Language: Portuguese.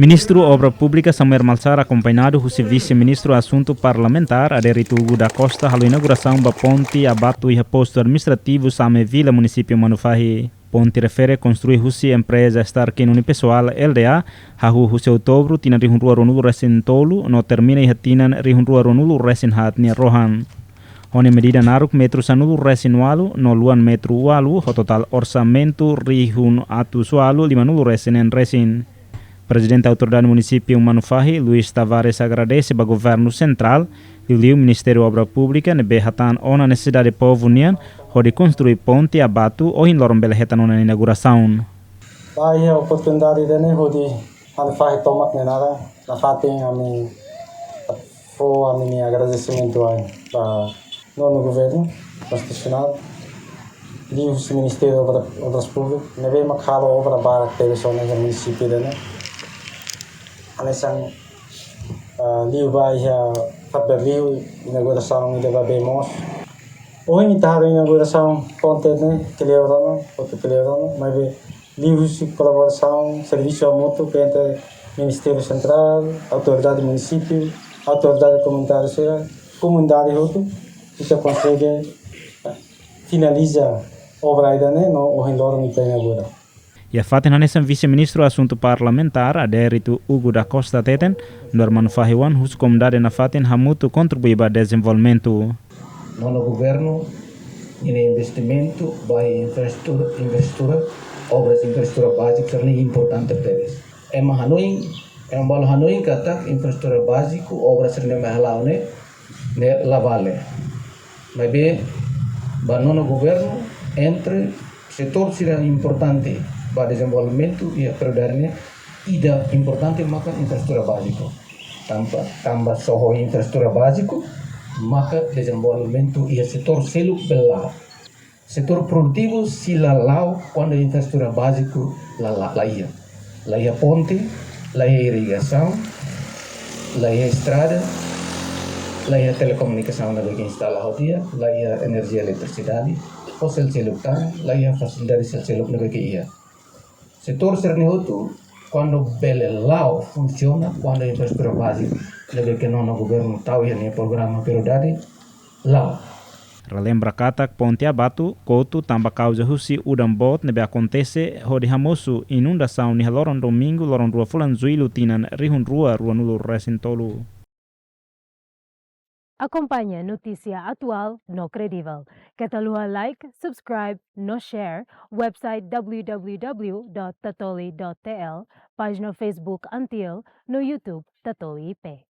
Ministro Obra Pública Samuel Malsar, acompanhado do vice-ministro Assunto Parlamentar, Aderito Hugo da Costa, a inauguração da ponte Abatu e posto administrativo Same Vila, município Manufahi. Ponte refere construir a empresa estar aqui no pessoal LDA, a outubro, tina rihunrua ronulu resin tolu, no termina e tinan rihunrua ronulu resin hatnia rohan. Onde medida naruk metro sanulu resin walu, no luan metro walu, o total orçamento rihun atu sualu, limanulu resin en resin. Presidente da Autoridade Município Manufahi, Luiz Tavares, agradece ao governo central e o Ministério da Obra Pública nebe hatan ona necessidade de povo união de construir ponte Abatu ou em Lorombele hetan ona inauguração. Aí a oportunidade de né de Manufahi tomat nenara na fatem a mim agradecimento aí para no governo constitucional e o Ministério da Obras Públicas nebe makalo obra para televisão no município de né. Anesang liu ba ya faberliu inauguração de babemos hoje mitaro inauguração ponte né teleurano ponte teleurano mas liu se colaboração serviço mútuo entre Ministério Central autoridade município autoridade comunitária será comunidade outro que se consegue finalizar obra ainda né no hoje loro me inaugura. E a faten hanesan vice-ministro Assunto Parlamentar, Aderito Hugo da Costa Teten, Norman Fahiwan, whose comunidade na faten hamutu contribui para desenvolvimento. Nono governo ini investimento vai infraestrutura, obras infraestrutura básica são importante para eles. Hanoi, balo Hanoi kata infraestrutura básico, obras são mahalau ne lavale. Mas be, nono governo entre setor será importante para desenvolvimento e a prioridade ida importante maka infraestrutura básico. Tambah soho infraestrutura básico maka desenvolvimento e setor selu belau. Setor produtivo sila lau quando infraestrutura básico laia ponte, laia irrigação, laia estrada, laia telecomunicação na que instala dia, laia energia eletricidade, fosil celuptan, laia facilidade celuk na que ia. Setor sernihutu, quando bele lau funciona, quando a infraestrutura básica, leve que não no governo tahu ya programa prioridade, lau. Relembra katak ponte Abatu, kotu tamba causa husi udam bot nebe acontece hodi hamosu inundação ni loron domingo loron rua fulan zuilu tinan rihun rua nulu resin tolu. Acompanhe notícia atual no Credível. Catalua like, subscribe, no share, website www.tatoli.tl, página Facebook Antil, no YouTube Tatoli IP.